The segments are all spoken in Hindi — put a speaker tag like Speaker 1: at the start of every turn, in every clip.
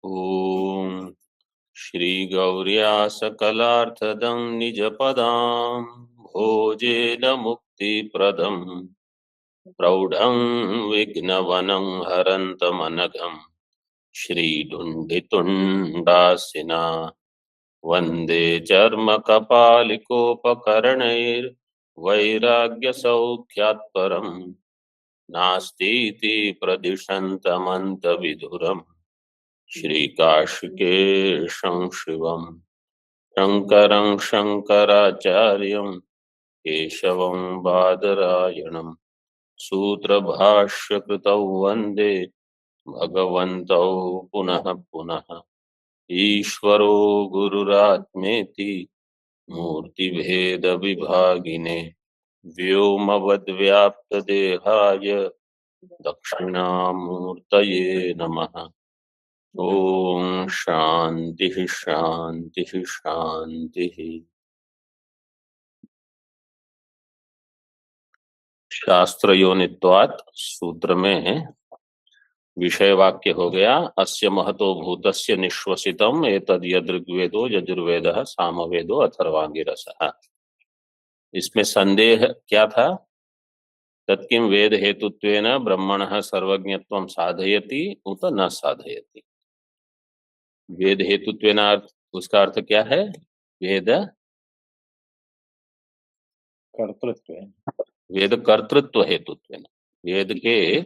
Speaker 1: ओम श्री गौर्या सकलार्थदं निजपदां भोजेन मुक्तिप्रदं प्रौढं विघ्नवनं हरन्तमनघं श्रीदुण्डितुण्डासिना वन्दे चर्मकपालिकोपकरणैर्वैराग्यसौख्यात् नास्तीति प्रदिशन्तमन्तविधुरम् श्रीकाशिकेशं शिवं शङ्करं शङ्कराचार्यं केशवं बादरायणं सूत्रभाष्यकृतौ वन्दे भगवन्तौ पुनः पुनः। ईश्वरो गुरुरात्मेति मूर्तिभेदविभागिने व्योमवद्व्याप्तदेहाय दक्षिणामूर्तये नमः। ओम शांति शांति शांति। शास्त्र योनित्वात् सूत्र में विषय वाक्य हो गया अस्य महतो भूतस्य निश्वसितम एतद् यदृग्वेदो यजुर्वेदः सामवेदो अथर्वांगिरसः। इसमें संदेह क्या था? तत्किं वेद हेतुत्वेन ब्रह्मणः सर्वज्ञत्वं साधयति उत न साधयति। वेद हेतुत्वेन उसका अर्थ क्या है? वेद
Speaker 2: कर्तृत्व,
Speaker 1: वेद कर्तृत्व हेतुत्वेन, वेद के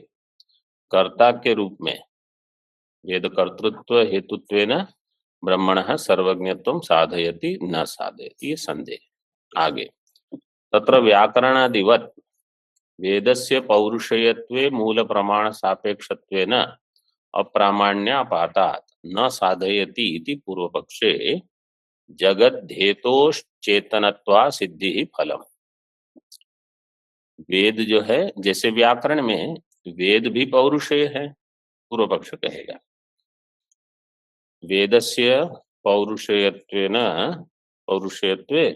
Speaker 1: कर्ता के रूप में वेद कर्तृत्व हेतुत्वेन ब्रह्मणः सर्वज्ञत्वं साधयति न साधयति, ये संदेह। आगे तत्र व्याकरणादिवत् वेदस्य पौरुषेयत्वे मूल प्रमाण सापेक्षत्वेन अप्रामाण्यापातात् न साधयति इति पूर्वपक्षे जगद्धेतोश्चेतनत्वा सिद्धि फलम। वेद जो है, जैसे व्याकरण में वेद भी पौरुषेय है, पूर्व पक्ष कहेगा वेदस्य पौरुषेयत्वेन पौरुषेयत्वे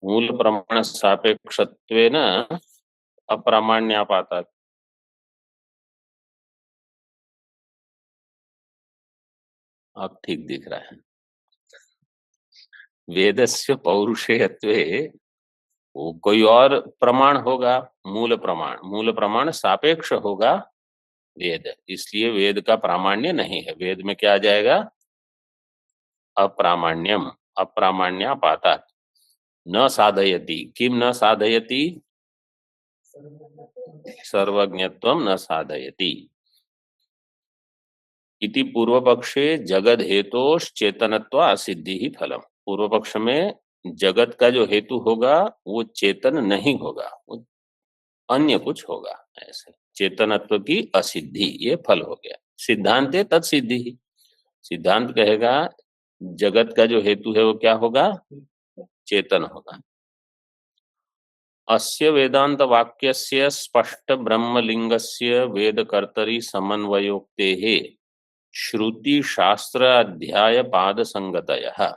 Speaker 1: मूल प्रमाण सापेक्षत्वेन अप्रामाण्यापातात्। अब ठीक दिख रहा है। वेदस्य पौरुषेयत्वे वो कोई और प्रमाण होगा, मूल प्रमाण सापेक्ष होगा वेद, इसलिए वेद का प्रामाण्य नहीं है। वेद में क्या आ जाएगा? अप्रामाण्यम, अप्रामाण्यापातात्। न साधयति, किम न साधयति? सर्वज्ञत्वं न साधयति इति पूर्व पक्षे जगद हेतोश् चेतनत्वा सिद्धि ही फलम। पूर्व पक्ष में जगत का जो हेतु होगा वो चेतन नहीं होगा, वो अन्य कुछ होगा। ऐसे चेतनत्व की असिद्धि, ये फल हो गया। सिद्धांते तत्सिद्धि ही, सिद्धांत कहेगा जगत का जो हेतु है वो क्या होगा? चेतन होगा। अस्य वेदांत वाक्यस्य स्पष्ट ब्रह्मलिंगस्य वेदकर्तरी समन्वयोक्तेः श्रुति शास्त्र अध्याय पाद संगतयः।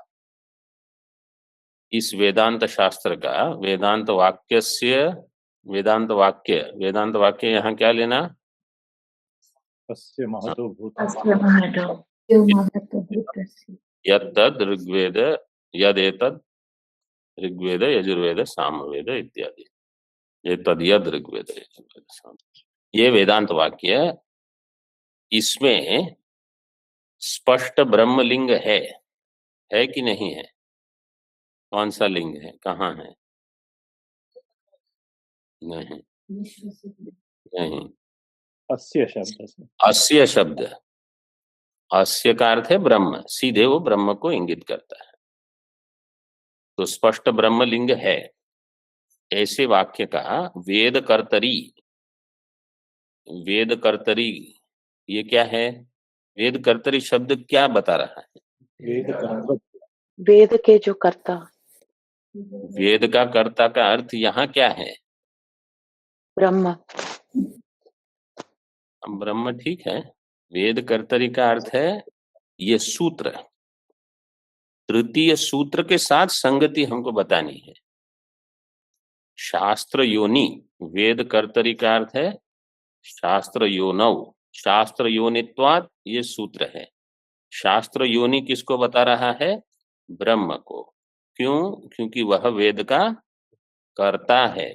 Speaker 1: इस वेदांत शास्त्र का वेदांत वाक्य यहाँ क्या लेना?
Speaker 2: अस्य महतो
Speaker 1: यत्तद् ऋग्वेद यदेतद् ऋग्वेद यजुर्वेद सामवेद इत्यादि। एतद् यद् ऋग्वेद यजुर्वेद साम, ये वेदांत वाक्य, इसमें स्पष्ट ब्रह्मलिंग है कि नहीं है? कौन सा लिंग है, कहाँ है? नहीं नहीं,
Speaker 2: अस्य शब्द से,
Speaker 1: अस्य शब्द, अस्य का अर्थ है ब्रह्म, सीधे वो ब्रह्म को इंगित करता है। तो स्पष्ट ब्रह्मलिंग है ऐसे वाक्य का वेद कर्तरी ये क्या है? वेद कर्तरी शब्द क्या बता रहा है?
Speaker 3: वेद के जो कर्ता,
Speaker 1: वेद का कर्ता का अर्थ यहाँ क्या है?
Speaker 3: ब्रह्म।
Speaker 1: ब्रह्म ठीक है। वेद कर्तरी का अर्थ है ये सूत्र, तृतीय सूत्र के साथ संगति हमको बतानी है। शास्त्र योनि, वेद कर्तरी का अर्थ है शास्त्र योनौ, शास्त्र योनित्वात् ये सूत्र है। शास्त्र योनि किसको बता रहा है? ब्रह्म को। क्यों? क्योंकि वह वेद का कर्ता है।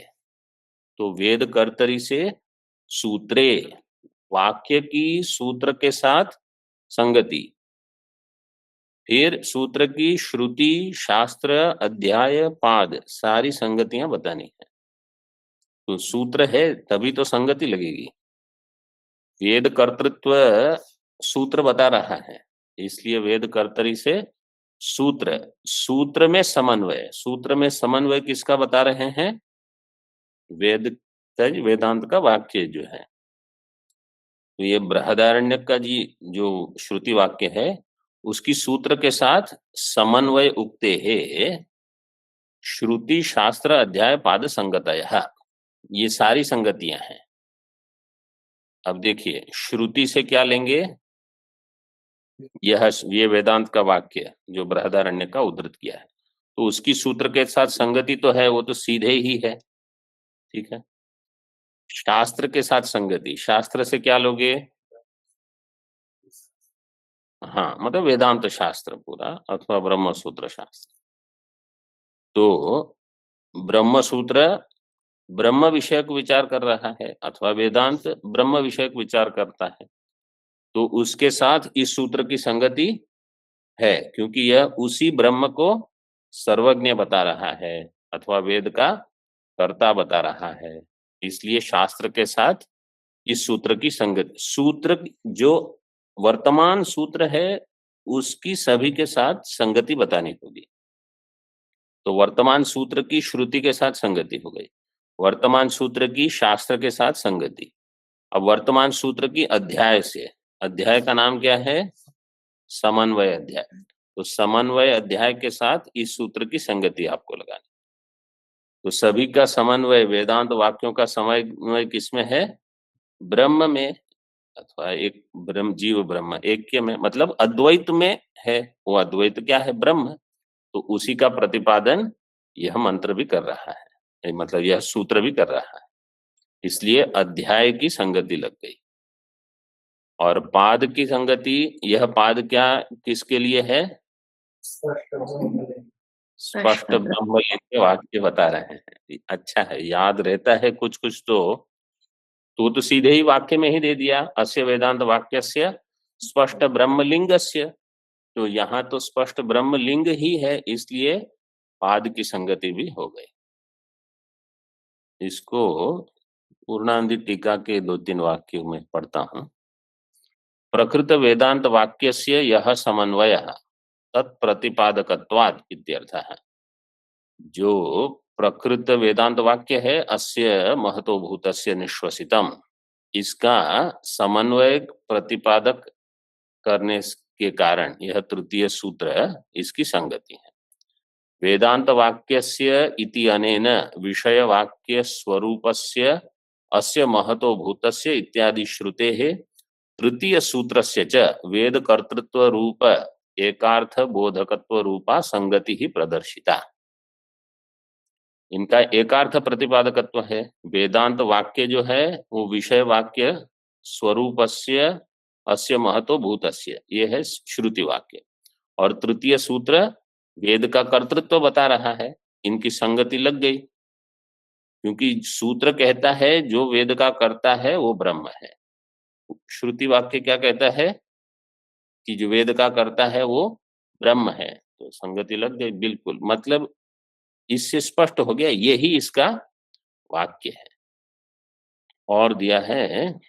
Speaker 1: तो वेद कर्तरी से सूत्रे, वाक्य की सूत्र के साथ संगति, फिर सूत्र की श्रुति, शास्त्र, अध्याय, पाद सारी संगतियां बतानी है। तो सूत्र है तभी तो संगति लगेगी। वेद कर्तृत्व सूत्र बता रहा है, इसलिए वेद कर्तरी से सूत्र, सूत्र में समन्वय, सूत्र में समन्वय किसका बता रहे हैं? वेदांत का वाक्य जो है। तो ये बृहदारण्यक का जी जो श्रुति वाक्य है उसकी सूत्र के साथ समन्वय उक्ते है श्रुति शास्त्र अध्याय पाद संगतयः, ये सारी संगतियां हैं। अब देखिए श्रुति से क्या लेंगे? ये वेदांत का वाक्य जो बृहदारण्यक का उद्धृत किया है, तो उसकी सूत्र के साथ संगति तो है, वो तो सीधे ही है, ठीक है। शास्त्र के साथ संगति, शास्त्र से क्या लोगे? हाँ, मतलब वेदांत शास्त्र पूरा अथवा ब्रह्म सूत्र शास्त्र। तो ब्रह्म सूत्र ब्रह्म विषयक विचार कर रहा है अथवा वेदांत ब्रह्म विषयक विचार करता है, तो उसके साथ इस सूत्र की संगति है, क्योंकि यह उसी ब्रह्म को सर्वज्ञ बता रहा है अथवा वेद का कर्ता बता रहा है, इसलिए शास्त्र के साथ इस सूत्र की संगति, सूत्र जो वर्तमान सूत्र है उसकी सभी के साथ संगति बतानी होगी। तो वर्तमान सूत्र की श्रुति के साथ संगति हो गई, वर्तमान सूत्र की शास्त्र के साथ संगति। अब वर्तमान सूत्र की अध्याय से, अध्याय का नाम क्या है? समन्वय अध्याय। तो समन्वय अध्याय के साथ इस सूत्र की संगति आपको लगानी। तो सभी का समन्वय, वेदांत वाक्यों का समन्वय किसमें है? ब्रह्म में, अथवा एक ब्रह्म, जीव ब्रह्म ऐक्य में, मतलब अद्वैत में है। वो अद्वैत क्या है? ब्रह्म। तो उसी का प्रतिपादन यह मंत्र भी कर रहा है, मतलब यह सूत्र भी कर रहा है, इसलिए अध्याय की संगति लग गई। और पाद की संगति, यह पाद क्या किसके लिए है? स्पष्ट ब्रह्मलिंग के वाक्य बता रहे हैं। अच्छा है, याद रहता है कुछ कुछ। तो सीधे ही वाक्य में ही दे दिया, अस्य वेदांत वाक्यस्य स्पष्ट ब्रह्मलिंगस्य। तो यहाँ तो स्पष्ट ब्रह्मलिंग ही है, इसलिए पाद की संगति भी हो गई। इसको पूर्णांदि टीका के 2-3 वाक्यों में पढ़ता हूं। प्रकृत वेदांत वाक्यस्य यह समन्वयः तत्प्रतिपादकत्वात् इत्यर्थः। जो प्रकृत वेदांत वाक्य है, अस्य महतो भूतस्य निश्वसितम, इसका समन्वय प्रतिपादक करने के कारण यह तृतीय सूत्र इसकी संगति है। वेदांत वाक्यस्य इति अनेन विषय वाक्य स्वरूपस्य अस्य महतो भूतस्य इत्यादि श्रुतेः तृतीय सूत्रस्य च वेद कर्तृत्व रूप एकार्थ बोधकत्व रूपा संगति ही प्रदर्शिता। इनका एकार्थ प्रतिपादकत्व है। वेदांत वाक्य जो है वो विषय वाक्य स्वरूपस्य अस्य महतो भूतस्य, ये है श्रुति वाक्य। और तृतीय सूत्र वेद का कर्तृत्व बता रहा है, इनकी संगति लग गई, क्योंकि सूत्र कहता है जो वेद का कर्ता है वो ब्रह्म है। श्रुति वाक्य क्या कहता है? कि जो वेद का कर्ता है वो ब्रह्म है। तो संगति लग गई बिल्कुल, मतलब इससे स्पष्ट हो गया यही इसका वाक्य है। और दिया है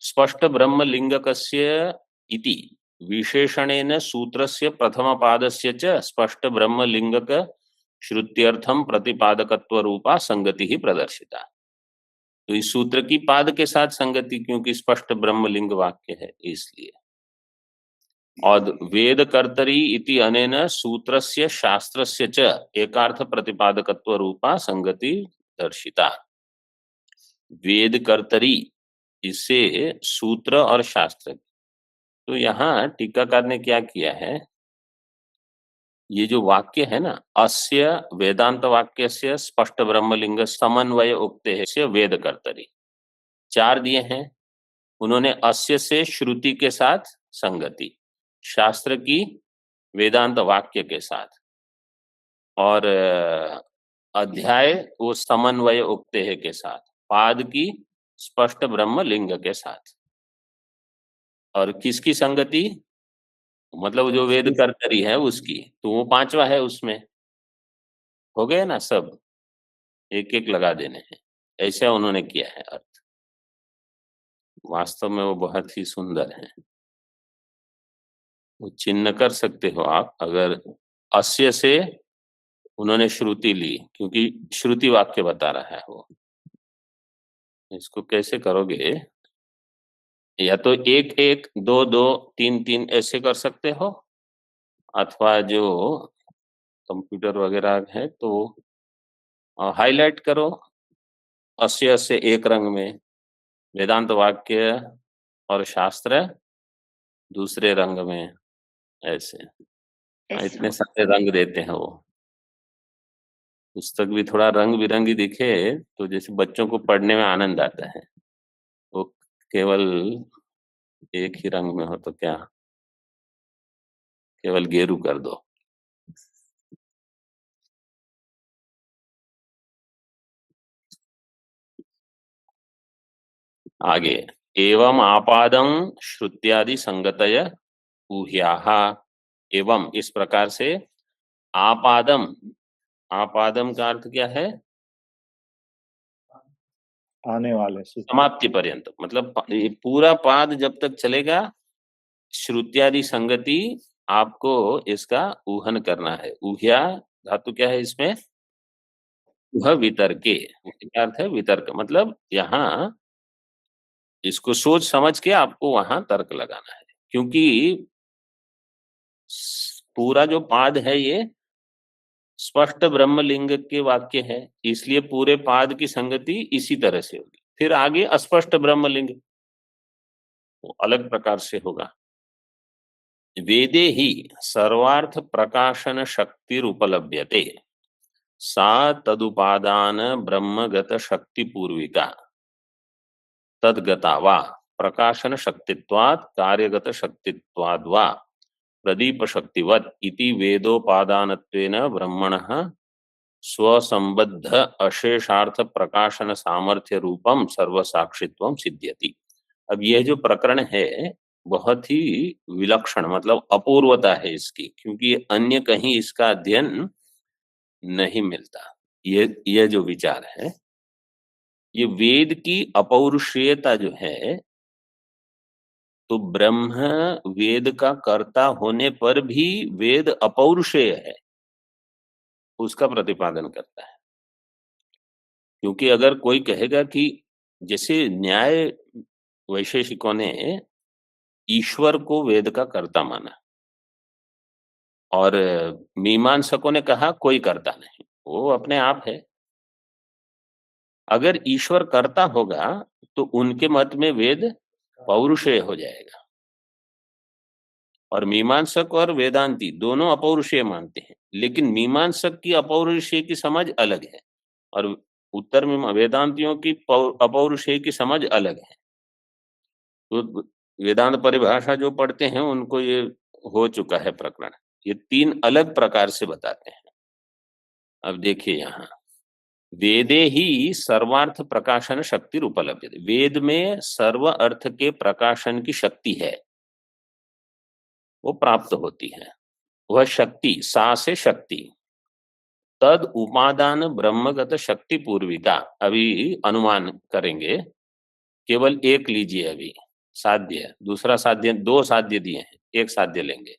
Speaker 1: स्पष्ट ब्रह्मलिंगकस्य इति विशेषणेन सूत्रस्य प्रथम पादस्य च स्पष्ट ब्रह्मलिंगक श्रुत्यर्थम प्रतिपादकत्व रूपा संगति ही प्रदर्शिता। तो इस सूत्र की पाद के साथ संगति, क्योंकि स्पष्ट ब्रह्मलिंग वाक्य है इसलिए। और वेद कर्तरी इति अनेन सूत्रस्य शास्त्रस्य च एकार्थ प्रतिपादकत्व रूपा संगति दर्शिता। वेद कर्तरी, इससे सूत्र और शास्त्र। तो यहाँ टीकाकार ने क्या किया है, ये जो वाक्य है ना, अस्य वेदांत वाक्यस्य स्पष्ट ब्रह्मलिंग समन्वय उक्ते से वेद कर्तरी, 4 दिए हैं। उन्होंने अस्य से श्रुति के साथ संगति, शास्त्र की वेदांत वाक्य के साथ, और अध्याय वो समन्वय उक्तेः के साथ, पाद की स्पष्ट ब्रह्म लिंग के साथ। और किसकी संगति, मतलब जो वेद कर्तरी है उसकी, तो वो पांचवा है उसमें। हो गए ना सब, एक एक लगा देने हैं, ऐसा उन्होंने किया है अर्थ। वास्तव में वो बहुत ही सुंदर है। वो चिन्ह कर सकते हो आप, अगर अस्य से उन्होंने श्रुति ली, क्योंकि श्रुति वाक्य बता रहा है वो। इसको कैसे करोगे, या तो एक एक, दो दो, तीन तीन ऐसे कर सकते हो, अथवा जो कंप्यूटर वगैरह है तो हाईलाइट करो, अस्य से एक रंग में, वेदांत वाक्य और शास्त्र दूसरे रंग में, ऐसे। इतने सारे रंग देते हैं वो। पुस्तक भी थोड़ा रंग बिरंगी दिखे तो जैसे बच्चों को पढ़ने में आनंद आता है। वो केवल एक ही रंग में हो तो क्या, केवल गेरू कर दो। आगे, एवं आपादं श्रुत्यादि संगतय ऊह्याः। एवं इस प्रकार से, आपादम, आपादम का अर्थ क्या है,
Speaker 2: आने वाले सूत्र।
Speaker 1: समाप्ति पर्यंत, मतलब ये पूरा पाद जब तक चलेगा, श्रुत्यादि संगति आपको इसका ऊहन करना है। ऊह्या धातु क्या है इसमें, वह वितर्के, क्या अर्थ है, वितर्क, मतलब यहाँ इसको सोच समझ के आपको वहां तर्क लगाना है, क्योंकि पूरा जो पाद है ये स्पष्ट ब्रह्मलिंग के वाक्य है, इसलिए पूरे पाद की संगति इसी तरह से होगी। फिर आगे अस्पष्ट ब्रह्मलिंग वो अलग प्रकार से होगा। वेदे ही सर्वार्थ प्रकाशन शक्तिरुपलभ्यते, सा तदुपादान ब्रह्मगत शक्ति पूर्विका तद्गता वा प्रकाशन शक्तित्वात् कार्यगत शक्तित्वाद् वा प्रदीप शक्तिवत् इति वेदोपादानत्वेन ब्रह्मणः स्वसंबद्ध अशेषार्थ प्रकाशन सामर्थ्य रूपम सर्वसाक्षित्वम सिद्ध्यति। अब यह जो प्रकरण है बहुत ही विलक्षण, मतलब अपूर्वता है इसकी, क्योंकि अन्य कहीं इसका अध्ययन नहीं मिलता। ये जो विचार है, ये वेद की अपौरुषेयता जो है, तो ब्रह्म वेद का कर्ता होने पर भी वेद अपौरुषेय है, उसका प्रतिपादन करता है। क्योंकि अगर कोई कहेगा कि जैसे न्याय वैशेषिकों ने ईश्वर को वेद का कर्ता माना, और मीमांसकों ने कहा कोई कर्ता नहीं, वो अपने आप है। अगर ईश्वर कर्ता होगा तो उनके मत में वेद पौरुषेय हो जाएगा, और मीमांसक और वेदांती दोनों अपौरुषेय मानते हैं, लेकिन मीमांसक की अपौरुषेय की समझ अलग है और उत्तर में वेदांतियों की अपौरुषेय की समझ अलग है। तो वेदांत परिभाषा जो पढ़ते हैं उनको ये हो चुका है प्रकरण, ये तीन अलग प्रकार से बताते हैं। अब देखिए यहाँ, वेदे ही सर्वार्थ प्रकाशन शक्ति उपलब्ध, वेद में सर्व अर्थ के प्रकाशन की शक्ति है, वो प्राप्त होती है। वह शक्ति, सा से शक्ति, तद उपादान ब्रह्मगत शक्ति पूर्विका। अभी अनुमान करेंगे, केवल एक लीजिए अभी, साध्य, दूसरा साध्य, दो साध्य दिए हैं, एक साध्य लेंगे।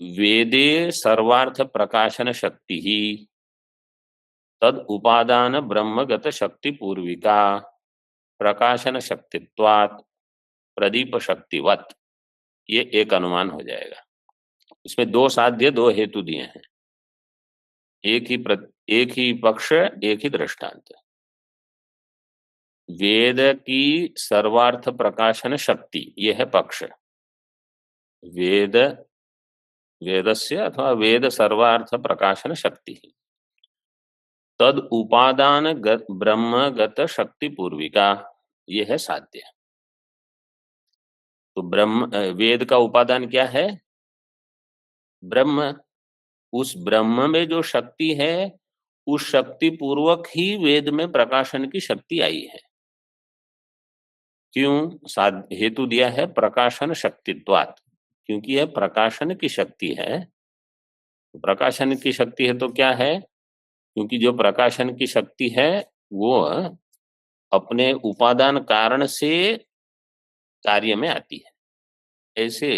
Speaker 1: वेदे सर्वार्थ प्रकाशन शक्ति ही तद उपादान ब्रह्मगत शक्ति पूर्विका प्रकाशन शक्तित्वात् प्रदीप शक्तिवत, ये एक अनुमान हो जाएगा। इसमें दो साध्य, दो हेतु दिए हैं, एक ही पक्ष, एक ही दृष्टांत। वेद की सर्वार्थ प्रकाशन शक्ति, ये है पक्ष, वेद, वेदस्य अथवा वेद सर्वार्थ प्रकाशन शक्ति, तद उपादान ब्रह्मगत शक्ति पूर्विका, ये है साध्य। तो वेद का उपादान क्या है? ब्रह्म। उस ब्रह्म में जो शक्ति है, उस शक्ति पूर्वक ही वेद में प्रकाशन की शक्ति आई है। क्यों? हेतु दिया है प्रकाशन शक्तित्वात्, क्योंकि यह प्रकाशन की शक्ति है। प्रकाशन की शक्ति है तो क्या है? क्योंकि जो प्रकाशन की शक्ति है वो अपने उपादान कारण से कार्य में आती है, ऐसे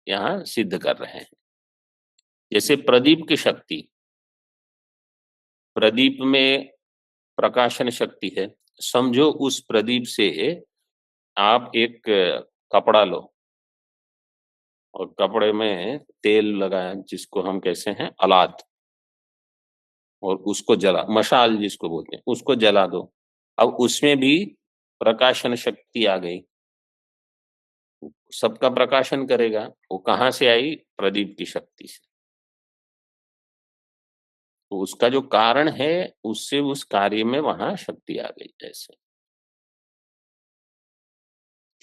Speaker 1: यहाँ सिद्ध कर रहे हैं। जैसे प्रदीप की शक्ति, प्रदीप में प्रकाशन शक्ति है। समझो उस प्रदीप से आप एक कपड़ा लो और कपड़े में तेल लगाया, जिसको हम कहते हैं अलाद, और उसको मशाल जिसको बोलते हैं, उसको जला दो। अब उसमें भी प्रकाशन शक्ति आ गई, सबका प्रकाशन करेगा। वो कहाँ से आई? प्रदीप की शक्ति से। तो उसका जो कारण है, उससे उस कार्य में वहां शक्ति आ गई ऐसे।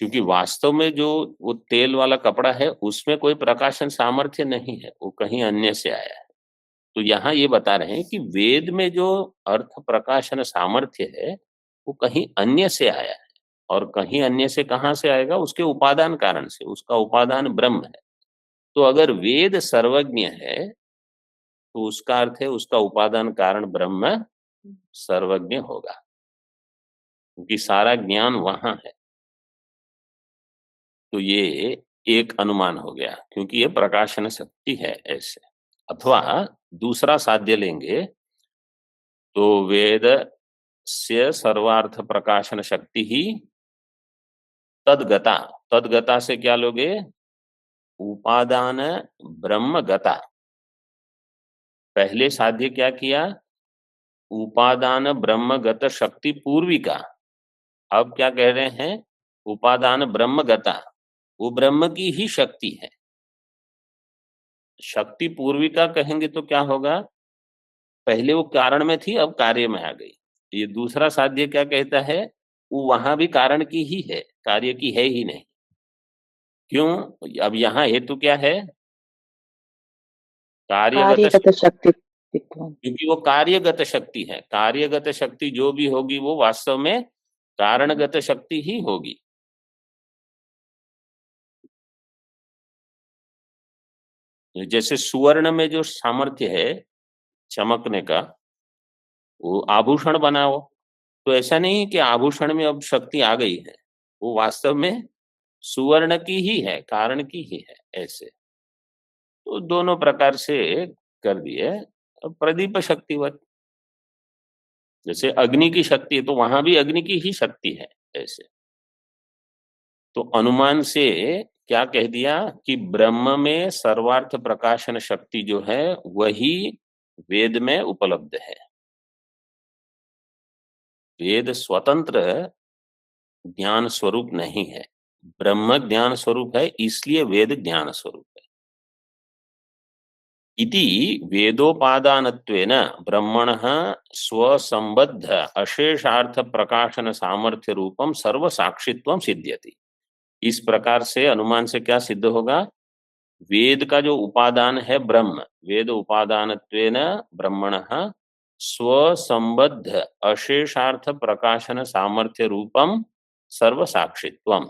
Speaker 1: क्योंकि वास्तव में जो वो तेल वाला कपड़ा है, उसमें कोई प्रकाशन सामर्थ्य नहीं है, वो कहीं अन्य से आया है। तो यहाँ ये बता रहे हैं कि वेद में जो अर्थ प्रकाशन सामर्थ्य है, वो कहीं अन्य से आया है। और कहीं अन्य से कहाँ से आएगा? उसके उपादान कारण से। उसका उपादान ब्रह्म है। तो अगर वेद सर्वज्ञ है, तो उसका अर्थ है उसका उपादान कारण ब्रह्म सर्वज्ञ होगा, क्योंकि सारा ज्ञान वहां है। तो ये एक अनुमान हो गया, क्योंकि ये प्रकाशन शक्ति है ऐसे। अथवा दूसरा साध्य लेंगे तो वेद से सर्वार्थ प्रकाशन शक्ति ही तद्गता। तद्गता से क्या लोगे? उपादान ब्रह्मगता। पहले साध्य क्या किया? उपादान ब्रह्मगत शक्ति पूर्विका। अब क्या कह रहे हैं? उपादान ब्रह्मगता, वो ब्रह्म की ही शक्ति है। शक्ति पूर्विका कहेंगे तो क्या होगा? पहले वो कारण में थी, अब कार्य में आ गई। ये दूसरा साध्य क्या कहता है? वो वहां भी कारण की ही है, कार्य की है ही नहीं। क्यों? अब यहाँ हेतु क्या है? कार्यगत
Speaker 3: कार्यगत शक्ति।
Speaker 1: क्योंकि वो कार्यगत शक्ति है। कार्यगत शक्ति जो भी होगी वो वास्तव में कारणगत शक्ति ही होगी। जैसे सुवर्ण में जो सामर्थ्य है चमकने का, वो आभूषण बनाओ, तो ऐसा नहीं कि आभूषण में अब शक्ति आ गई है, वो वास्तव में सुवर्ण की ही है, कारण की ही है ऐसे। तो दोनों प्रकार से कर दिए। अब प्रदीप शक्तिवत, जैसे अग्नि की शक्ति है तो वहां भी अग्नि की ही शक्ति है ऐसे। तो अनुमान से क्या कह दिया कि ब्रह्म में सर्वार्थ प्रकाशन शक्ति जो है वही वेद में उपलब्ध है। वेद स्वतंत्र ज्ञान स्वरूप नहीं है, ब्रह्म ज्ञान स्वरूप है, इसलिए वेद ज्ञान स्वरूप है। इति वेदोपादानत्वेन ब्रह्मणः स्वसंबद्ध अशेषार्थ प्रकाशन सामर्थ्य रूपम सर्व साक्षित्वम सिद्ध्यति। इस प्रकार से अनुमान से क्या सिद्ध होगा? वेद का जो उपादान है ब्रह्म, वेद उपादानत्वेन ब्रह्मणः स्वसंबद्ध अशेषार्थ प्रकाशन सामर्थ्य रूपम सर्व साक्षित्वम।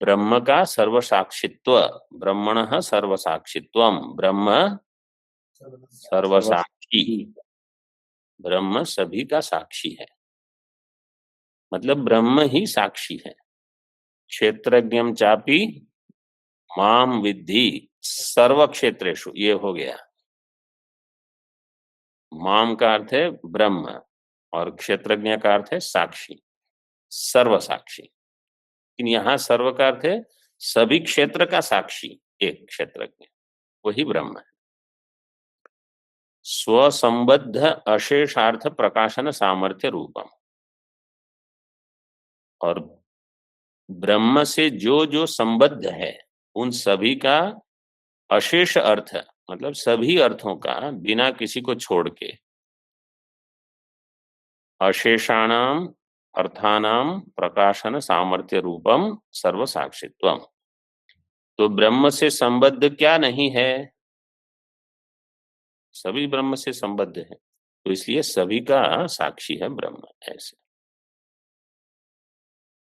Speaker 1: ब्रह्म का सर्वसाक्षित्व, ब्रह्मणः सर्वसाक्षित्वम, ब्रह्म सर्वसाक्षी, ब्रह्म सभी का साक्षी है। मतलब ब्रह्म ही साक्षी है। क्षेत्रज्ञम चापि माम विद्धि सर्व क्षेत्रेषु, ये हो गया। माम का अर्थ है ब्रह्म और क्षेत्रज्ञ का अर्थ है साक्षी, सर्व साक्षी। लेकिन यहाँ सर्व का अर्थ है सभी क्षेत्र का साक्षी, एक क्षेत्रज्ञ, वही ब्रह्म है। स्वसंबद्ध अशेषार्थ प्रकाशन सामर्थ्य रूपम। और ब्रह्म से जो जो संबद्ध है उन सभी का अशेष अर्थ, मतलब सभी अर्थों का बिना किसी को छोड़ के, अशेषाणाम अर्थानाम प्रकाशन सामर्थ्य रूपम सर्व साक्षित्वम। तो ब्रह्म से संबद्ध क्या नहीं है? सभी ब्रह्म से संबद्ध है, तो इसलिए सभी का साक्षी है ब्रह्म। ऐसे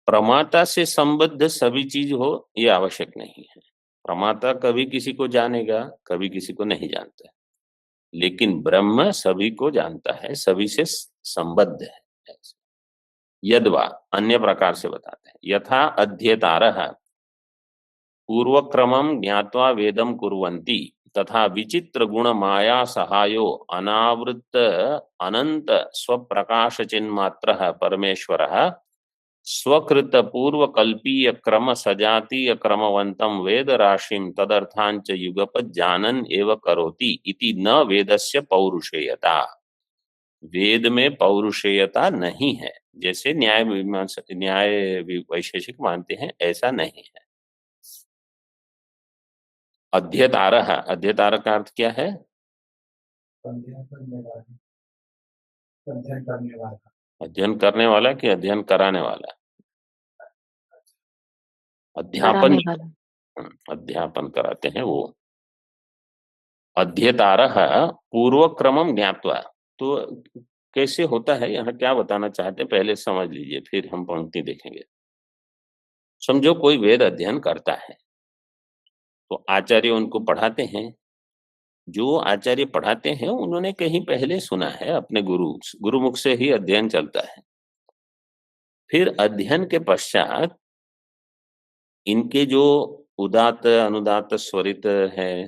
Speaker 1: प्रमाता से संबद्ध सभी चीज हो ये आवश्यक नहीं है। प्रमाता कभी किसी को जानेगा, कभी किसी को नहीं जानता है, लेकिन ब्रह्म सभी को जानता है, सभी से संबद्ध है। ऐसे यद्वा अन्य प्रकार से बताते हैं, यथा अध्येतारः पूर्वक्रमं ज्ञात्वा वेदं कुर्वन्ति तथा विचित्र गुण माया सहायो अनावृत अनंत स्वप्रकाश चिन्मात्रः परमेश्वरः स्वकृत पूर्व कल्पीय क्रम सजातीय क्रमवंतम वेद राशिम तदर्थांच युगपत् जानन एव करोति इति न वेदस्य पौरुषेयता। वेद में पौरुषेयता नहीं है, जैसे न्याय वैशेषिक मानते हैं, ऐसा नहीं है। अध्येतारः, अध्येतार का अर्थ क्या है? अध्ययन करने वाला कि अध्ययन कराने वाला? अध्यापन, अध्यापन कराते हैं वो। अध्येतारः पूर्वक्रमम ज्ञात्वा, तो कैसे होता है, यहाँ क्या बताना चाहते हैं पहले समझ लीजिए, फिर हम पंक्ति देखेंगे। समझो कोई वेद अध्ययन करता है, तो आचार्य उनको पढ़ाते हैं। जो आचार्य पढ़ाते हैं उन्होंने कहीं पहले सुना है, अपने गुरुमुख से ही अध्ययन चलता है। फिर अध्ययन के पश्चात इनके जो उदात्त अनुदात्त स्वरित है,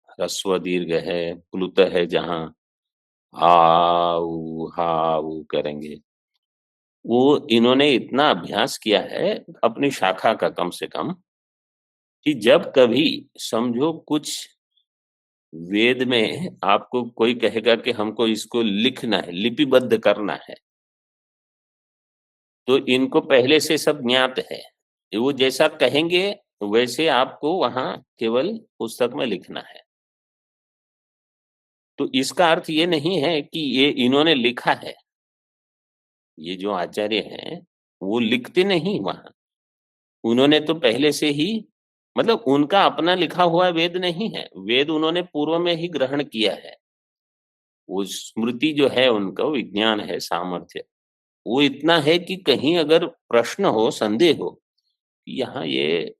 Speaker 1: ह्रस्व दीर्घ है, प्लुत है, जहां हाउ हाउ करेंगे, वो इन्होंने इतना अभ्यास किया है अपनी शाखा का कम से कम, कि जब कभी समझो कुछ वेद में आपको कोई कहेगा कि हमको इसको लिखना है, लिपिबद्ध करना है, तो इनको पहले से सब ज्ञात है। वो जैसा कहेंगे वैसे आपको वहां केवल पुस्तक में लिखना है। तो इसका अर्थ ये नहीं है कि ये इन्होंने लिखा है। ये जो आचार्य हैं वो लिखते नहीं वहां, उन्होंने तो पहले से ही, मतलब उनका अपना लिखा हुआ वेद नहीं है, वेद उन्होंने पूर्व में ही ग्रहण किया है। वो स्मृति जो है उनका विज्ञान है, सामर्थ्य वो इतना है कि कहीं अगर प्रश्न हो, संदेह हो, यहाँ ये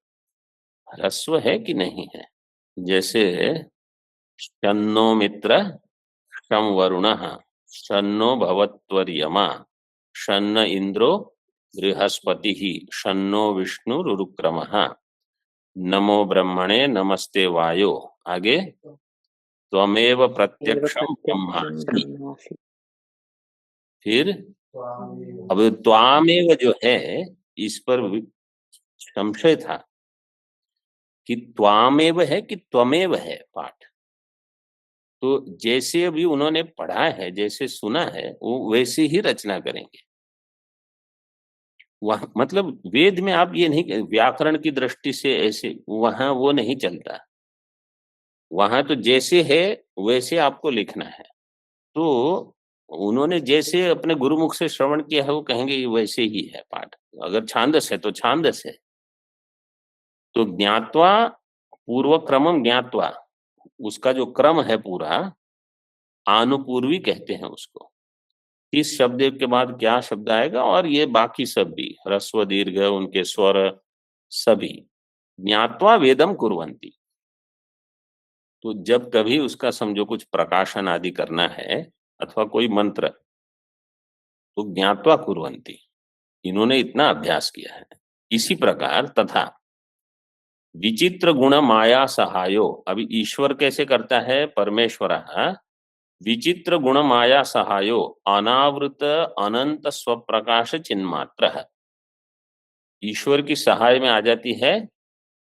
Speaker 1: ह्रस्व है कि नहीं है, जैसे शन्नो मित्र शं वरुणः शन्नो भवत्वर्यमा शन्न इंद्रो बृहस्पतिः शन्नो विष्णुरुक्रमः नमो ब्रह्मणे नमस्ते वायो। आगे त्वमेव प्रत्यक्षं ब्रह्मासि। फिर अब त्वामेव जो है, इस पर संशय था कि त्वामेव है कि त्वमेव है पाठ। तो जैसे अभी उन्होंने पढ़ा है, जैसे सुना है, वो वैसे ही रचना करेंगे। वह मतलब वेद में आप ये नहीं, व्याकरण की दृष्टि से ऐसे वहां वो नहीं चलता। वहां तो जैसे है वैसे आपको लिखना है। तो उन्होंने जैसे अपने गुरुमुख से श्रवण किया है वो कहेंगे ये वैसे ही है पाठ। अगर छांदस है तो छांदस है। तो ज्ञात्वा पूर्व क्रमम ज्ञात्वा, उसका जो क्रम है पूरा आनुपूर्वी कहते हैं उसको। इस शब्द के बाद क्या शब्द आएगा, और ये बाकी सब भी ह्रस्व दीर्घ उनके स्वर सभी ज्ञात्वा वेदम कुर्वन्ति। तो जब कभी उसका समझो कुछ प्रकाशन आदि करना है अथवा कोई मंत्र, तो ज्ञात्वा कुर्वन्ति, इन्होंने इतना अभ्यास किया है। इसी प्रकार तथा विचित्र गुण माया सहायो, अभी ईश्वर कैसे करता है, परमेश्वर विचित्र गुण माया सहायो अनावृत अनंत स्वप्रकाश चिन्मात्र है। ईश्वर की सहाय में आ जाती है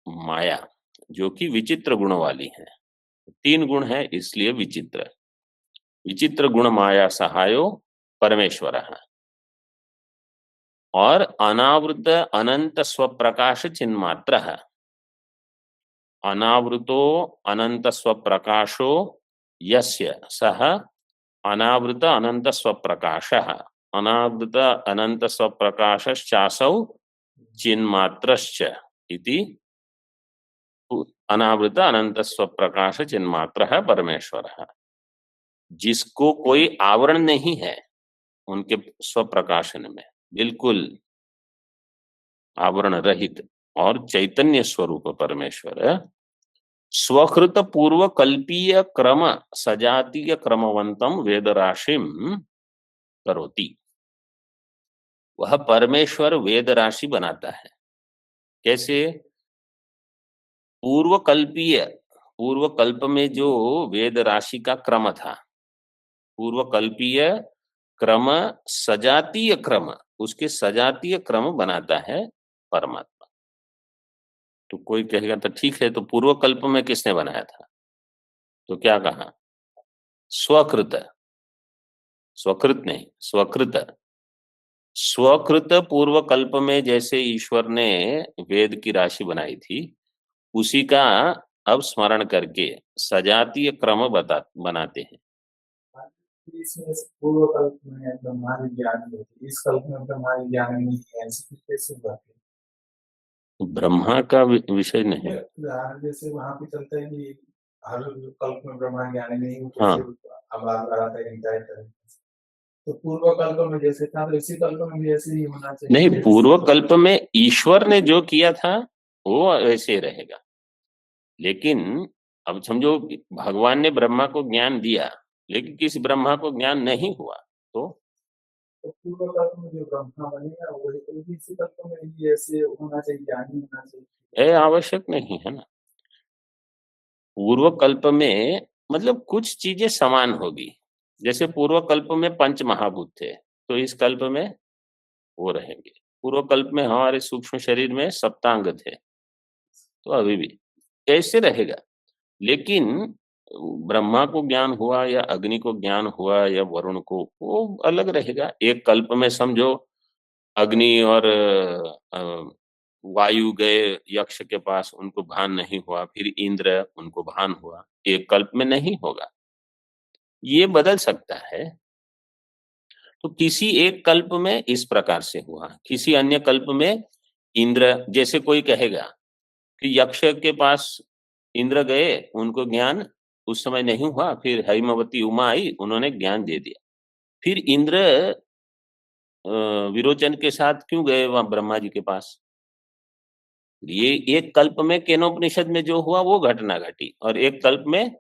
Speaker 1: माया, जो कि विचित्र गुण वाली है। 3 गुण है इसलिए विचित्र। विचित्र गुण माया सहायो परमेश्वर है। और अनावृत अनंत स्वप्रकाश चिन्मात्र है। अनावृतो अनंत स्वप्रकाशो यस्य सह अनावृत अनंत स्वप्रकाशः अनावृत अनंत स्वप्रकाशश्चासौ चिन्मात्रश्च इति अनावृत अनंत स्वप्रकाश चिन्मात्र है परमेश्वर है, जिसको कोई आवरण नहीं है उनके स्वप्रकाशन में, बिल्कुल आवरण रहित और चैतन्य स्वरूप परमेश्वर है। स्वकृत पूर्व कल्पीय क्रम सजातीय क्रमवंतम वेद राशिम करोति। वह परमेश्वर वेद राशि बनाता है। कैसे? पूर्व कल्प में जो वेद राशि का क्रम था, पूर्व कल्पीय क्रम सजातीय क्रम, उसके सजातीय क्रम बनाता है परमात्मा। तो कोई कहेगा तो ठीक है, तो पूर्व कल्प में किसने बनाया था? तो क्या कहा? स्वकृत, स्वकृत नहीं, स्वकृत। स्वकृत पूर्व कल्प में जैसे ईश्वर ने वेद की राशि बनाई थी, उसी का अब स्मरण करके सजातीय क्रम बनाते हैं।
Speaker 4: इसमें पूर्व कल्प में ब्रह्मा विज्ञान होती, इस कल्प में ब्रह्मा विज्ञान नहीं है, ऐसे कैसे बात है?
Speaker 1: ब्रह्मा का विषय नहीं।
Speaker 4: जैसे वहां पे चलता है कि हर कल्प में ब्रह्मा ज्ञानी नहीं होते।
Speaker 1: हाँ।
Speaker 4: अब आता है तो पूर्व कल्प में जैसे था, तो इसी कल्प में भी ऐसे ही होना चाहिए।
Speaker 1: नहीं, पूर्व कल्प में ईश्वर ने जो किया था वो ऐसे रहेगा, लेकिन अब समझो भगवान ने ब्रह्मा को ज्ञान दिया, लेकिन किसी ब्रह्मा को ज्ञान नहीं हुआ, तो
Speaker 4: पूर्व कल्प में जो ब्रह्मा बनेगा वही इसी कल्प में ही ऐसे होना चाहिए, ज्ञानी होना चाहिए।
Speaker 1: आवश्यक नहीं है ना। पूर्व कल्प में मतलब कुछ चीजें समान होगी। जैसे पूर्व कल्प में पंच महाभूत थे, तो इस कल्प में वो रहेंगे। पूर्व कल्प में हमारे सूक्ष्म शरीर में सप्तांग थे, तो अभी भी ऐसे रहेगा। लेकिन ब्रह्मा को ज्ञान हुआ या अग्नि को ज्ञान हुआ या वरुण को, वो अलग रहेगा। एक कल्प में समझो अग्नि और वायु गए यक्ष के पास, उनको भान नहीं हुआ, फिर इंद्र, उनको भान हुआ। एक कल्प में नहीं होगा, ये बदल सकता है। तो किसी एक कल्प में इस प्रकार से हुआ, किसी अन्य कल्प में इंद्र, जैसे कोई कहेगा कि यक्ष के पास इंद्र गए, उनको ज्ञान उस समय नहीं हुआ, फिर हैमवती उमा आई, उन्होंने ज्ञान दे दिया। फिर इंद्र विरोचन के साथ क्यों गए वहां ब्रह्मा जी के पास? ये एक कल्प में केनोपनिषद में जो हुआ वो घटना घटी, और एक कल्प में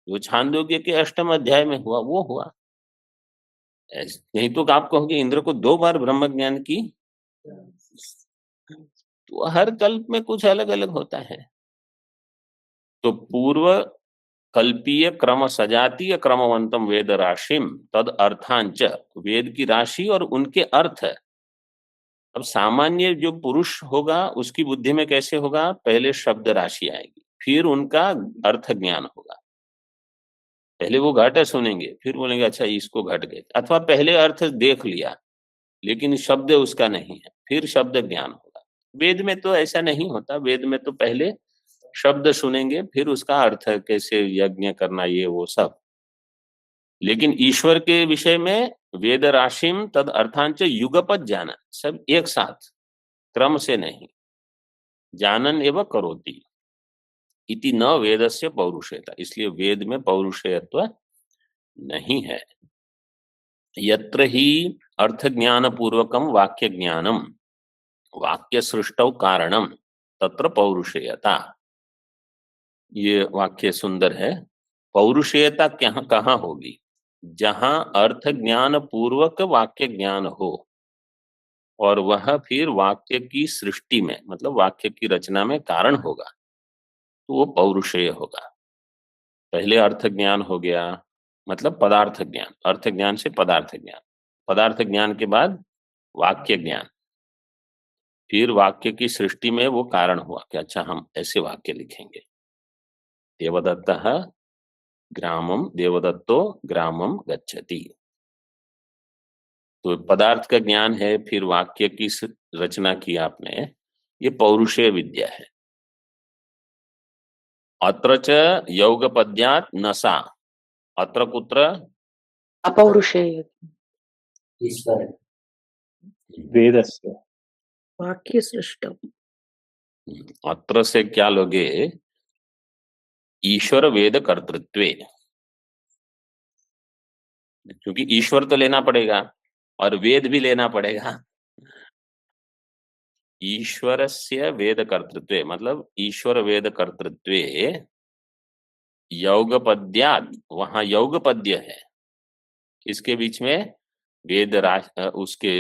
Speaker 1: जो छांदोग्य के 8वें अध्याय में हुआ वो हुआ। नहीं तो आप कहोगे इंद्र को 2 बार ब्रह्म ज्ञान की, तो हर कल्प में कुछ अलग अलग होता है। तो पूर्व कल्पीय क्रम सजातीय क्रमवंतम वेद राशिम तद अर्थांच, वेद की राशि और उनके अर्थ। अब सामान्य जो पुरुष होगा उसकी बुद्धि में कैसे होगा? पहले शब्द राशि आएगी, फिर उनका अर्थ ज्ञान होगा। पहले वो घट सुनेंगे, फिर बोलेंगे अच्छा इसको घट गए, अथवा पहले अर्थ देख लिया लेकिन शब्द उसका नहीं है, फिर शब्द ज्ञान होगा। वेद में तो ऐसा नहीं होता। वेद में तो पहले शब्द सुनेंगे, फिर उसका अर्थ कैसे यज्ञ करना, ये वो सब। लेकिन ईश्वर के विषय में वेद राशिम तद अर्थांच युगपत जाना, सब एक साथ, क्रम से नहीं। जानन एवं करोति इति न वेदस्य पौरुषेयता, इसलिए वेद में पौरुषेयत्व नहीं है। यत्र ही अर्थ ज्ञान पूर्वकम वाक्य ज्ञानम वाक्य सृष्टौ कारणम तत्र पौरुषेयता। ये वाक्य सुंदर है। पौरुषेयता कहाँ होगी? जहां अर्थ ज्ञान पूर्वक वाक्य ज्ञान हो, और वह फिर वाक्य की सृष्टि में, मतलब वाक्य की रचना में कारण होगा, तो वो पौरुषेय होगा। पहले अर्थ ज्ञान हो गया, मतलब पदार्थ ज्ञान, अर्थ ज्ञान से पदार्थ ज्ञान, पदार्थ ज्ञान के बाद वाक्य ज्ञान, फिर वाक्य की सृष्टि में वो कारण हुआ कि अच्छा हम ऐसे वाक्य लिखेंगे। देवदत्तः ग्रामम देवदत्तो ग्रामम गच्छति। तो पदार्थ का ज्ञान है, फिर वाक्य की रचना की आपने, ये पौरुषेय विद्या है। अत्र च योगपद्यात् नसा, अत्र कुत्र
Speaker 3: अपौरुषेय
Speaker 2: वेदस्य
Speaker 3: वाक्य सृष्टौ।
Speaker 1: अत्र से क्या लोगे? ईश्वर वेद कर्तृत्वे, क्योंकि ईश्वर तो लेना पड़ेगा और वेद भी लेना पड़ेगा। ईश्वरस्य वेद कर्तृत्वे मतलब ईश्वर वेद कर्तृत्वे यौगपद्यात्, वहां यौगपद्य है, इसके बीच में वेद उसके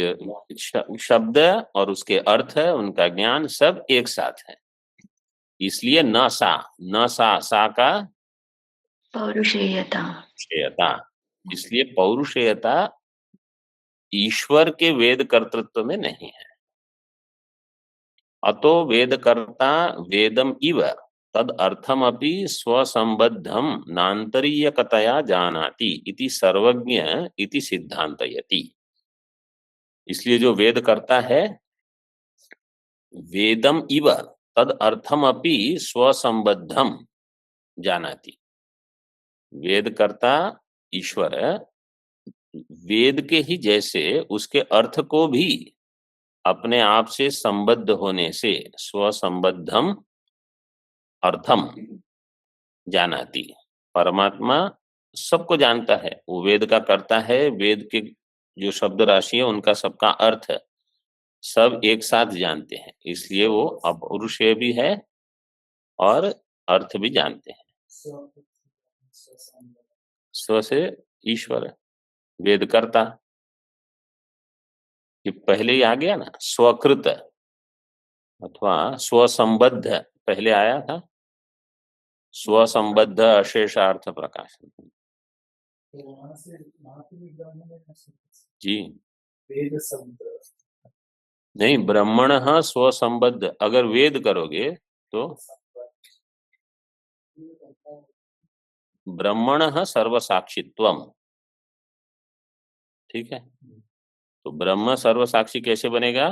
Speaker 1: शब्द और उसके अर्थ, उनका ज्ञान सब एक साथ है। इसलिए न सा का
Speaker 3: पौरुषेयता।
Speaker 1: पौरुषेयता, इसलिए पौरुषेयता ईश्वर के वेद कर्तृत्व में नहीं है। अतो वेदकर्ता वेदम इव तद अर्थमपि स्वसंबद्धम नान्तरीयकतया जानाति इति सर्वज्ञ इति सिद्धांतयति। इसलिए जो वेद करता है वेदम इव तद अर्थमपि स्वसंबद्धम जानाति, वेद करता ईश्वर वेद के ही जैसे उसके अर्थ को भी अपने आप से संबद्ध होने से स्वसंबद्धम अर्थम जानाति, परमात्मा सबको जानता है, वो वेद का करता है, वेद के जो शब्द राशि है उनका सबका अर्थ सब एक साथ जानते हैं, इसलिए वो अपौरुषेय भी है और अर्थ भी जानते हैं। स्व से ईश्वर वेद करता, ये पहले ही आ गया ना, स्वकृत अथवा स्वसंबद्ध पहले आया था, स्वसंबद्ध अशेषार्थ प्रकाशन। जी
Speaker 4: वेद शब्द
Speaker 1: नहीं, ब्रह्मण स्वसंबद्ध, अगर वेद करोगे तो ब्रह्मण सर्वसाक्षित्वम, ठीक है। तो ब्रह्म सर्वसाक्षी कैसे बनेगा?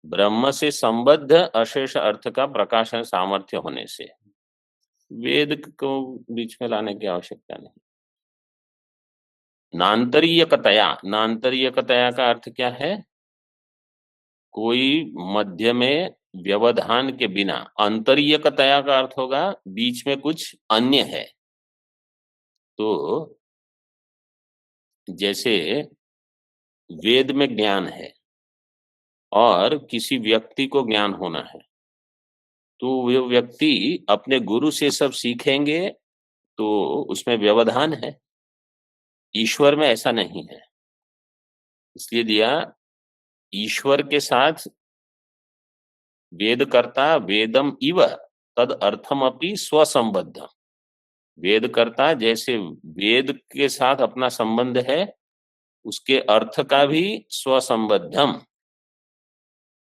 Speaker 1: ब्रह्म से संबद्ध अशेष अर्थ का प्रकाशन सामर्थ्य होने से, वेद को बीच में लाने की आवश्यकता नहीं। नान्तरीयकतया, नान्तरीयकतया का अर्थ क्या है? कोई मध्य में व्यवधान के बिना, अंतरीयकतया का अर्थ होगा बीच में कुछ अन्य है। तो जैसे वेद में ज्ञान है और किसी व्यक्ति को ज्ञान होना है, तो वो व्यक्ति अपने गुरु से सब सीखेंगे, तो उसमें व्यवधान है। ईश्वर में ऐसा नहीं है, इसलिए दिया ईश्वर के साथ वेद करता वेदम इव तद अर्थमपि स्वसंबद्धम, वेद करता जैसे वेद के साथ अपना संबंध है, उसके अर्थ का भी स्वसंबद्धम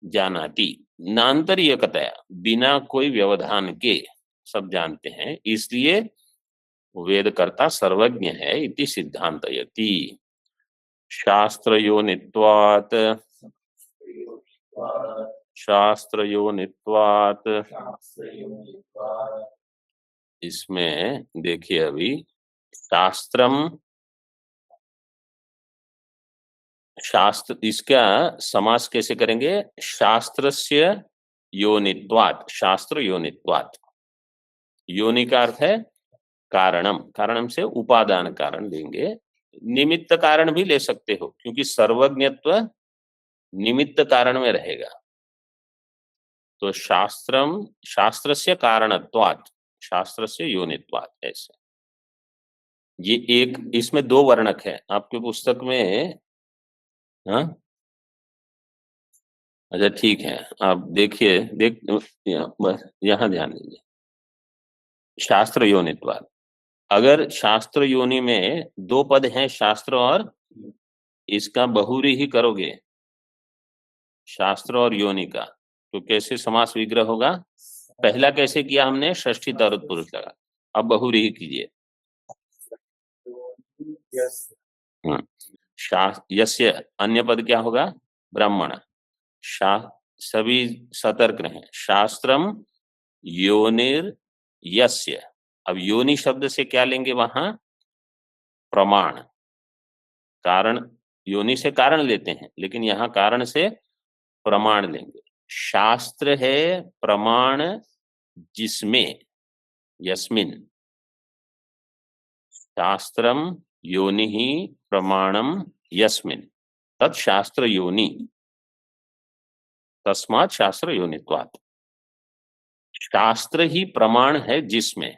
Speaker 1: जानाति, नान्तरीयकतया बिना कोई व्यवधान के सब जानते हैं, इसलिए वेदकर्ता सर्वज्ञ है इति सिद्धांतयति। शास्त्रयोनित्वात्, शास्त्रयोनित्वात्, इसमें देखिए अभी शास्त्रम, शास्त्र, इसका समास कैसे करेंगे? शास्त्रस्य योनित्वात्, शास्त्र योनित्वात्, योनि का अर्थ है कारणम, कारणम से उपादान कारण लेंगे, निमित्त कारण भी ले सकते हो क्योंकि सर्वज्ञत्व निमित्त कारण में रहेगा। तो शास्त्रम, शास्त्रस्य कारणत्वात्, शास्त्रस्य योनित्वात्, ऐसे ये एक, इसमें दो वर्णक है आपके पुस्तक में। हाँ अच्छा ठीक है, आप देखिए, यहाँ ध्यान दीजिए, शास्त्र योनित्वात्, अगर शास्त्र योनि में दो पद हैं, शास्त्र और, इसका बहुरी ही करोगे शास्त्र और योनि का, तो कैसे समास विग्रह होगा? पहला कैसे किया हमने? षष्ठी तत्पुरुष लगा, अब बहुरी ही कीजिए। यस्य, अन्य पद क्या होगा? ब्राह्मण। सभी सतर्क रहे, शास्त्रम योनिर यस्य, अब योनि शब्द से क्या लेंगे वहां? प्रमाण, कारण, योनि से कारण लेते हैं लेकिन यहां कारण से प्रमाण लेंगे। शास्त्र है प्रमाण जिसमें, यस्मिन, शास्त्रम योनिः प्रमाणम यस्मिन् तत् शास्त्र योनि तस्मात् शास्त्र योनित्वात्। शास्त्र ही प्रमाण है जिसमें,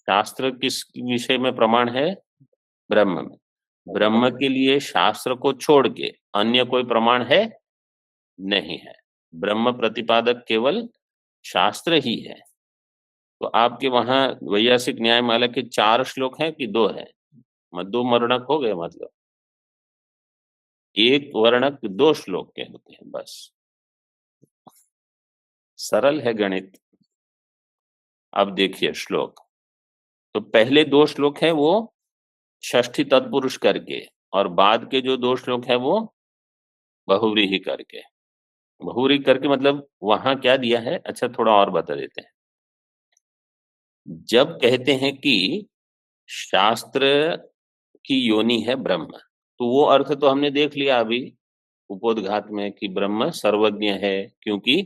Speaker 1: शास्त्र किस विषय में प्रमाण है? ब्रह्म में। ब्रह्म के लिए शास्त्र को छोड़ के अन्य कोई प्रमाण है? नहीं है। ब्रह्म प्रतिपादक केवल शास्त्र ही है। तो आपके वहां वैयासिक न्यायमाला के 4 श्लोक हैं कि 2 है? 2 वर्णक हो गए, मतलब 1 वर्णक 2 श्लोक के होते हैं, बस। सरल है गणित। अब देखिए श्लोक, तो पहले 2 श्लोक है वो षष्ठी तत्पुरुष करके, और बाद के जो 2 श्लोक है वो बहुव्रीहि करके। बहुव्रीहि करके मतलब वहां क्या दिया है? अच्छा, थोड़ा और बता देते हैं। जब कहते हैं कि शास्त्र की योनि है ब्रह्म, तो वो अर्थ तो हमने देख लिया अभी उपोद्घात में कि ब्रह्म सर्वज्ञ है, क्योंकि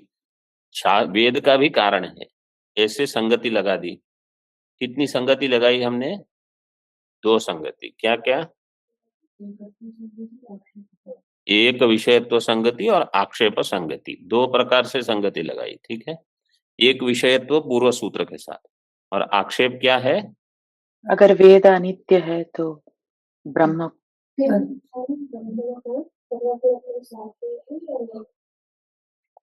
Speaker 1: वेद का भी कारण है। ऐसे संगति लगा दी। कितनी संगति लगाई हमने? 2 संगति। क्या क्या? एक विषयत्व संगति और आक्षेप संगति, 2 प्रकार से संगति लगाई। ठीक है। एक विषयत्व पूर्व सूत्र के साथ, और आक्षेप क्या है?
Speaker 3: अगर वेद अनित्य है तो ब्रह्म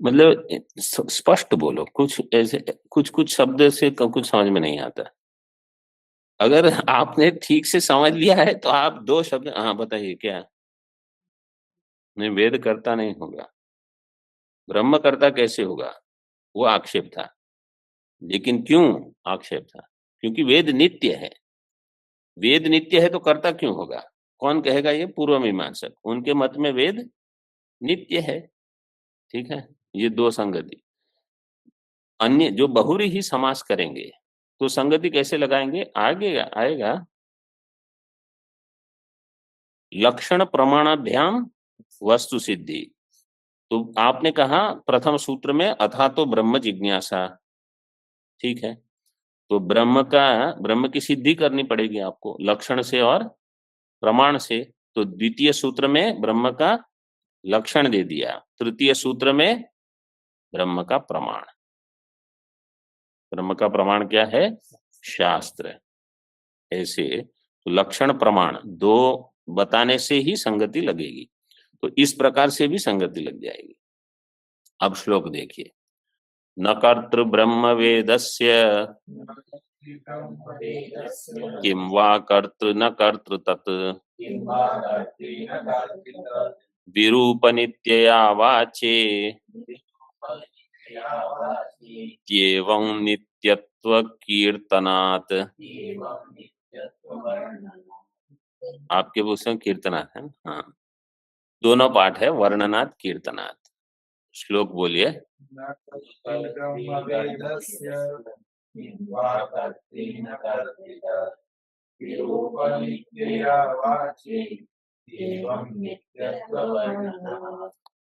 Speaker 1: मतलब स्पष्ट बोलो, कुछ ऐसे कुछ शब्द से कुछ समझ में नहीं आता। अगर आपने ठीक से समझ लिया है तो आप 2 शब्द, हाँ बताइए क्या? नहीं, वेद करता नहीं होगा, ब्रह्म करता कैसे होगा? वो आक्षेप था। लेकिन क्यों आक्षेप था? क्योंकि वेद नित्य है। वेद नित्य है तो कर्ता क्यों होगा? कौन कहेगा? ये पूर्व मीमांसक, उनके मत में वेद नित्य है। ठीक है। ये 2 संगति। अन्य जो बहुव्रीहि समास करेंगे तो संगति कैसे लगाएंगे? आगे आएगा, लक्षण प्रमाणाभ्याम वस्तु सिद्धि। तो आपने कहा प्रथम सूत्र में अथा तो ब्रह्म जिज्ञासा। ठीक है। तो ब्रह्म की सिद्धि करनी पड़ेगी आपको लक्षण से और प्रमाण से। तो द्वितीय सूत्र में ब्रह्म का लक्षण दे दिया, तृतीय सूत्र में ब्रह्म का प्रमाण। ब्रह्म का प्रमाण क्या है? शास्त्र। ऐसे तो लक्षण प्रमाण 2 बताने से ही संगति लगेगी। तो इस प्रकार से भी संगति लग जाएगी। अब श्लोक देखिए, न कर्तृ ब्रह्म वेदस्य किं वा कर्तृ न कर्तृ तत् विरूपनित्यया वाचे एवं नित्यत्व कीर्तनात्। आपके पुस्तक कीर्तनात् है? हाँ, दोनों पाठ है, वर्णनात् कीर्तनात्। श्लोक बोलिए।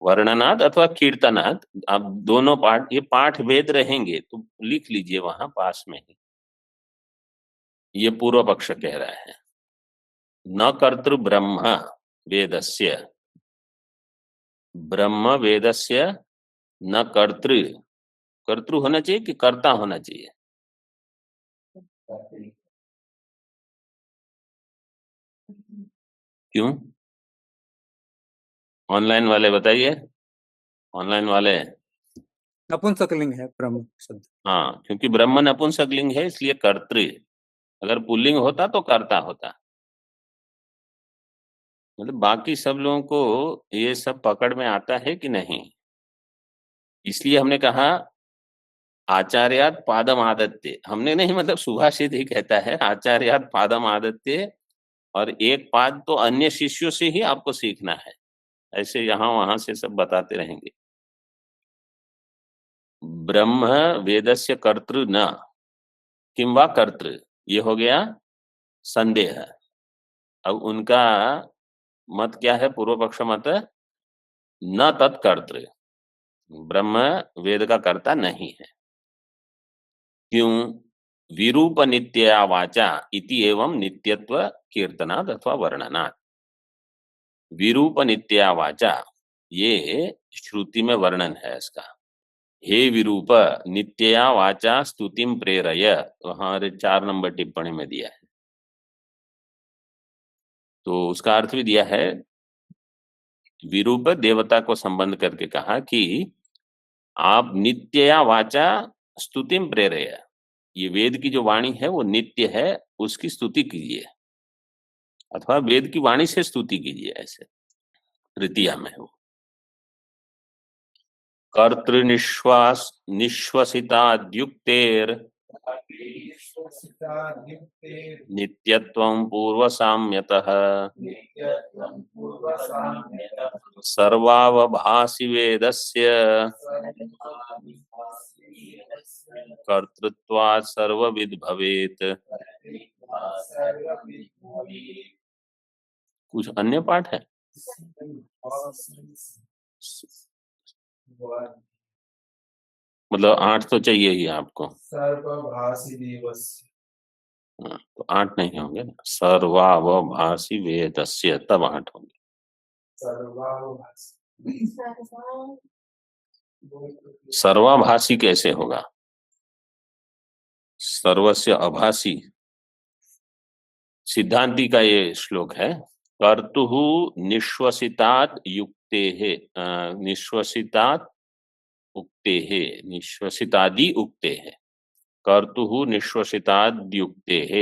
Speaker 1: वर्णनाद अथवा कीर्तनाद, आप दोनों पाठ, ये पाठ वेद रहेंगे तो लिख लीजिए वहां पास में ही। ये पूर्व पक्ष कह रहा है, न कर्तृ ब्रह्म वेदस्य, ब्रह्म वेदस्य न कर्तृ। कर्तृ होना चाहिए कि कर्ता होना चाहिए? क्यों? ऑनलाइन वाले बताइए, ऑनलाइन वाले।
Speaker 5: नपुंसकलिंग है ब्रह्म शब्द।
Speaker 1: हाँ, क्योंकि ब्रह्म नपुंसकलिंग है इसलिए कर्तृ। अगर पुल्लिंग होता तो कर्ता होता। मतलब बाकी सब लोगों को ये सब पकड़ में आता है कि नहीं? इसलिए हमने कहा आचार्यात पादम आदत्ते। हमने नहीं, मतलब सुभाषित ही कहता है आचार्यात पादम आदत्ते, और एक पाद तो अन्य शिष्यों से ही आपको सीखना है। ऐसे यहाँ वहां से सब बताते रहेंगे। ब्रह्म वेदस्य कर्तृ न किं वा कर्तृ, ये हो गया संदेह। अब उनका मत क्या है? पूर्व पक्ष मत, न तत्कर्तृ, ब्रह्म वेद का कर्ता नहीं है। क्यों? विरूप नित्या वाचा इति एवं नित्यत्व कीर्तनात् अथवा वर्णनात्। विरूप नित्या वाचा, ये श्रुति में वर्णन है इसका। हे विरूप नित्या वाचा स्तुतिम प्रेरय, वहां 4 नंबर टिप्पणी में दिया है, तो उसका अर्थ भी दिया है। विरूप देवता को संबंध करके कहा कि आप नित्या वाचा स्तुतिम प्रेरय, ये वेद की जो वाणी है वो नित्य है, उसकी स्तुति कीजिए, अथवा वेद की वाणी से स्तुति कीजिए। ऐसे तृतीया में हो। कर्तृनिश्वास निश्वसिताद्युक्तेर नित्यत्वं पूर्वसाम्यतः सर्वावभासि वेदस्य कर्तृत्वात् सर्वविद भवेत्। कुछ अन्य पाठ है? मतलब 8 तो चाहिए ही आपको।
Speaker 4: सर्वभाषी देवस्य,
Speaker 1: हाँ, तो 8 नहीं होंगे ना। सर्वावभासि वेदस्य, तब 8 होंगे।
Speaker 4: सर्वाभाषी
Speaker 1: सर्वाभासी कैसे होगा? सर्वस्य अभासी, सिद्धांति का ये श्लोक है। कर्तुः निश्वसितात् युक्तेः, निश्वसितात् उक्तेः, निश्वसितादि उक्तेः, कर्तुः निश्वसिताद्युक्तेः।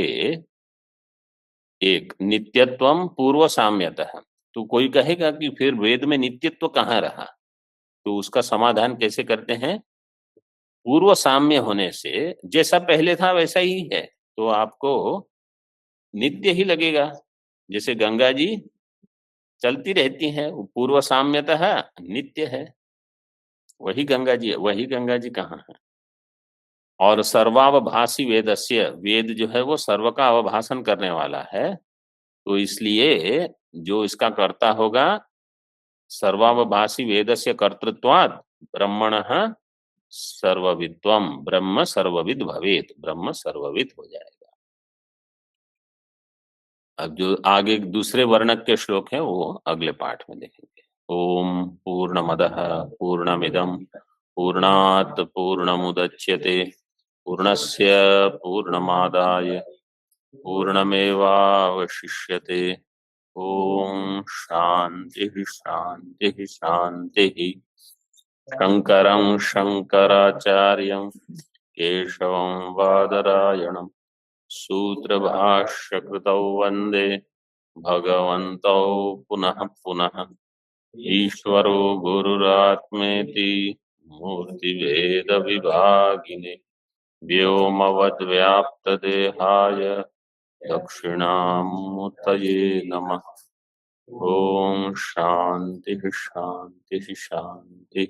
Speaker 1: एक नित्यत्वम पूर्व साम्यतः, तो कोई कहेगा कि फिर वेद में नित्यत्व कहाँ रहा, तो उसका समाधान कैसे करते हैं? पूर्व साम्य होने से जैसा पहले था वैसा ही है, तो आपको नित्य ही लगेगा। जैसे गंगा जी चलती रहती हैं, वो पूर्व साम्यतः नित्य है, वही गंगा जी है। वही गंगा जी कहाँ है? और सर्वावभासी वेदस्य, वेद जो है वो सर्व का अवभाषण करने वाला है, तो इसलिए जो इसका कर्ता होगा, सर्वावभासी वेदस्य कर्तृत्वात् ब्रह्मणः सर्वविद्वम, ब्रह्म सर्वविद भवेत, ब्रह्म सर्वविद हो जाएगा। अब जो आगे दूसरे वर्णक के श्लोक हैं वो अगले पाठ में देखेंगे। ओम पूर्णमदः पूर्णमिदं पूर्णात् पूर्णमुदच्यते पूर्णस्य पूर्णमादाय पूर्णमेवावशिष्यते। ओम शांति शांति शांति। शंकरं शंकराचार्यं केशवं बादरायणं सूत्रभाष्यकृतौ वन्दे भगवन्तौ पुनः पुनः। ईश्वरो गुरुरात्मेति मूर्तिभेदविभागिने व्योमवद्व्याप्तदेहाय दक्षिणामूर्तये नमः। ओम शांति शांति शांति।